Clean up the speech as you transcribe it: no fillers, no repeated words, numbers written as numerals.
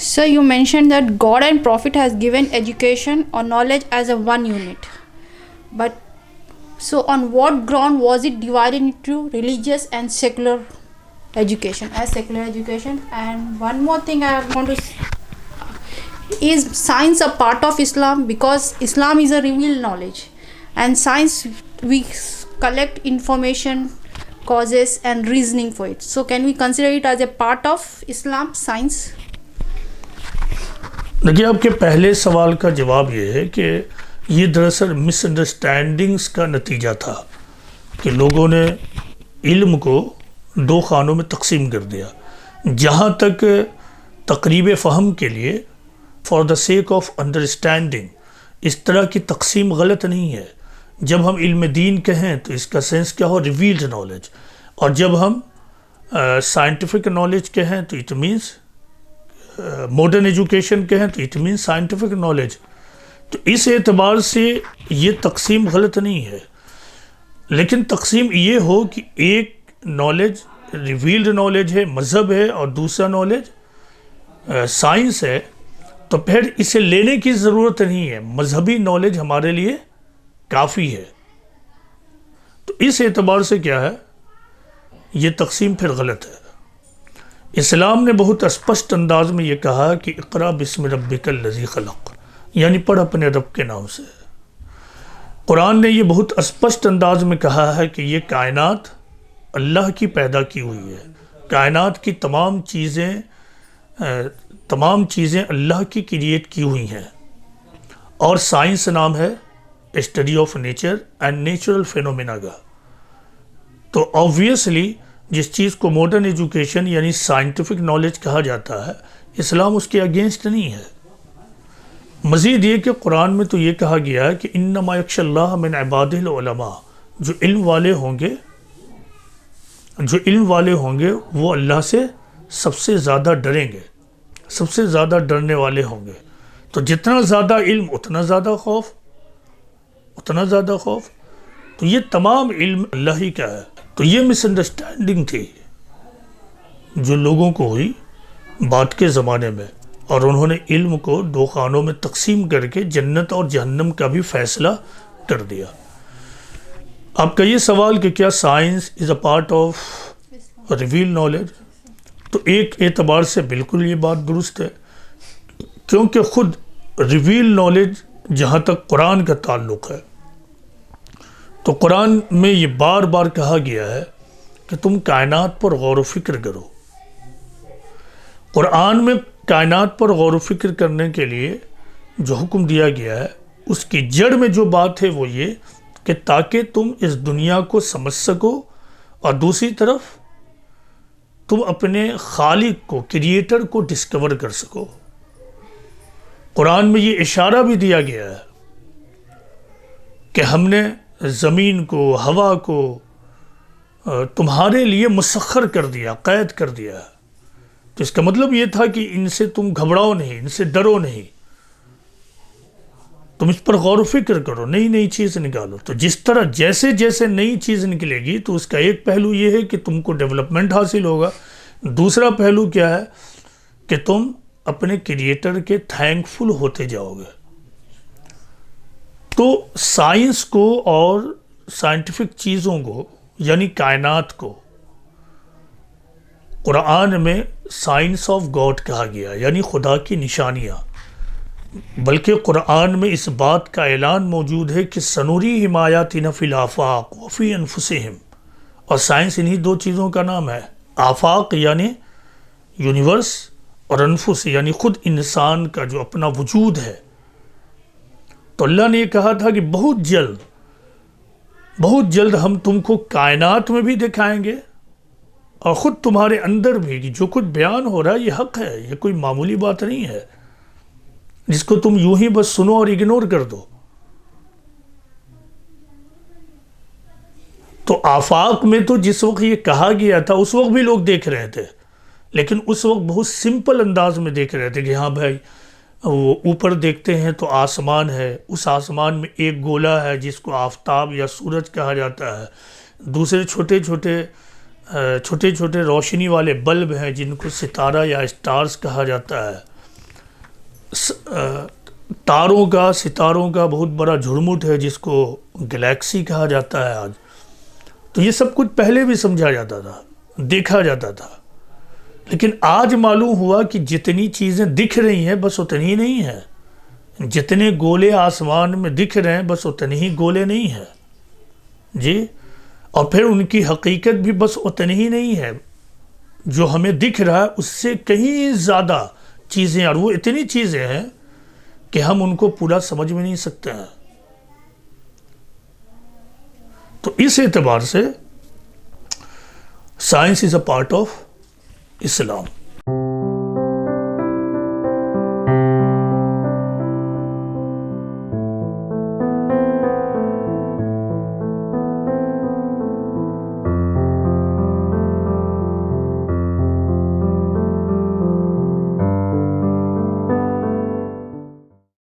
So you mentioned that God and Prophet has given education or knowledge as a one unit. But so on what ground was it divided into religious and secular education? As secular education. And one more thing I want to is science a part of Islam? Because Islam is a revealed knowledge, and science we collect information, causes and reasoning for it. So can we consider it as a part of Islam, science? دیکھیے آپ کے پہلے سوال کا جواب یہ ہے کہ یہ دراصل مس انڈرسٹینڈنگس کا نتیجہ تھا کہ لوگوں نے علم کو دو خانوں میں تقسیم کر دیا. جہاں تک تقریب فہم کے لیے for the sake of understanding اس طرح کی تقسیم غلط نہیں ہے. جب ہم علم دین کہیں تو اس کا سینس کیا ہو؟ Revealed knowledge. اور جب ہم سائنٹیفک نالج کہیں تو اٹ مینس ماڈرن ایجوکیشن کہیں تو اٹ مینس سائنٹیفک نالج. تو اس اعتبار سے یہ تقسیم غلط نہیں ہے. لیکن تقسیم یہ ہو کہ ایک نالج ریویلڈ نالج ہے، مذہب ہے، اور دوسرا نالج سائنس ہے، تو پھر اسے لینے کی ضرورت نہیں ہے. مذہبی نالج ہمارے لیے کافی ہے. تو اس اعتبار سے کیا ہے، یہ تقسیم پھر غلط ہے. اسلام نے بہت اسپشٹ انداز میں یہ کہا کہ اقرا بسم ربک الذی خلق، یعنی پڑھ اپنے رب کے نام سے. قرآن نے یہ بہت اسپشٹ انداز میں کہا ہے کہ یہ کائنات اللہ کی پیدا کی ہوئی ہے. کائنات کی تمام چیزیں اللہ کی کریٹ کی ہوئی ہیں. اور سائنس نام ہے study of nature and natural phenomena کا. تو آبویسلی جس چیز کو ماڈرن ایجوکیشن یعنی سائنٹیفک نالج کہا جاتا ہے، اسلام اس کے اگینسٹ نہیں ہے. مزید یہ کہ قرآن میں تو یہ کہا گیا ہے کہ انما یخشی اللہ من عبادہ العلماء، جو علم والے ہوں گے وہ اللہ سے سب سے زیادہ ڈریں گے، سب سے زیادہ ڈرنے والے ہوں گے. تو جتنا زیادہ علم اتنا زیادہ خوف، اتنا زیادہ خوف. تو یہ تمام علم اللہ ہی کا ہے. تو یہ مس انڈرسٹینڈنگ تھی جو لوگوں کو ہوئی بعد کے زمانے میں، اور انہوں نے علم کو دو خانوں میں تقسیم کر کے جنت اور جہنم کا بھی فیصلہ کر دیا. آپ کا یہ سوال کہ کیا science is a part of reveal knowledge, تو ایک اعتبار سے بالکل یہ بات درست ہے، کیونکہ خود ریویل نالج جہاں تک قرآن کا تعلق ہے تو قرآن میں یہ بار بار کہا گیا ہے کہ تم کائنات پر غور و فکر کرو. قرآن میں کائنات پر غور و فکر کرنے کے لیے جو حکم دیا گیا ہے، اس کی جڑ میں جو بات ہے وہ یہ کہ تاکہ تم اس دنیا کو سمجھ سکو، اور دوسری طرف تم اپنے خالق کو، کریٹر کو ڈسکور کر سکو. قرآن میں یہ اشارہ بھی دیا گیا ہے کہ ہم نے زمین کو، ہوا کو تمہارے لیے مسخر کر دیا، قید کر دیا. تو اس کا مطلب یہ تھا کہ ان سے تم گھبراؤ نہیں، ان سے ڈرو نہیں، تم اس پر غور و فکر کرو، نئی نئی چیز نکالو. تو جس طرح جیسے جیسے نئی چیز نکلے گی تو اس کا ایک پہلو یہ ہے کہ تم کو ڈیولپمنٹ حاصل ہوگا. دوسرا پہلو کیا ہے کہ تم اپنے کریٹر کے تھینک فل ہوتے جاؤ گے. تو سائنس کو اور سائنٹیفک چیزوں کو یعنی کائنات کو قرآن میں سائنس آف گاڈ کہا گیا، یعنی خدا کی نشانیاں. بلکہ قرآن میں اس بات کا اعلان موجود ہے کہ سنوریہم آیاتنا فی الآفاق وفی انفسہم، اور سائنس انہی دو چیزوں کا نام ہے. آفاق یعنی یونیورس، اور انفس یعنی خود انسان کا جو اپنا وجود ہے. تو اللہ نے یہ کہا تھا کہ بہت جلد ہم تم کو کائنات میں بھی دکھائیں گے اور خود تمہارے اندر بھی، کہ جو کچھ بیان ہو رہا ہے یہ حق ہے، یہ کوئی معمولی بات نہیں ہے جس کو تم یوں ہی بس سنو اور اگنور کر دو. تو آفاق میں تو جس وقت یہ کہا گیا تھا اس وقت بھی لوگ دیکھ رہے تھے، لیکن اس وقت بہت سمپل انداز میں دیکھ رہے تھے کہ ہاں بھائی وہ اوپر دیکھتے ہیں تو آسمان ہے، اس آسمان میں ایک گولا ہے جس کو آفتاب یا سورج کہا جاتا ہے، دوسرے چھوٹے چھوٹے روشنی والے بلب ہیں جن کو ستارہ یا اسٹارز کہا جاتا ہے. تاروں کا، ستاروں کا بہت بڑا جھرمٹ ہے جس کو گلیکسی کہا جاتا ہے آج. تو یہ سب کچھ پہلے بھی سمجھا جاتا تھا، دیکھا جاتا تھا، لیکن آج معلوم ہوا کہ جتنی چیزیں دکھ رہی ہیں بس اتنی ہی نہیں ہیں. جتنے گولے آسمان میں دکھ رہے ہیں بس اتنے ہی گولے نہیں ہیں جی. اور پھر ان کی حقیقت بھی بس اتنی ہی نہیں ہے. جو ہمیں دکھ رہا ہے اس سے کہیں زیادہ چیزیں، اور وہ اتنی چیزیں ہیں کہ ہم ان کو پورا سمجھ میں نہیں سکتے ہیں. تو اس اعتبار سے science is a part of Islam.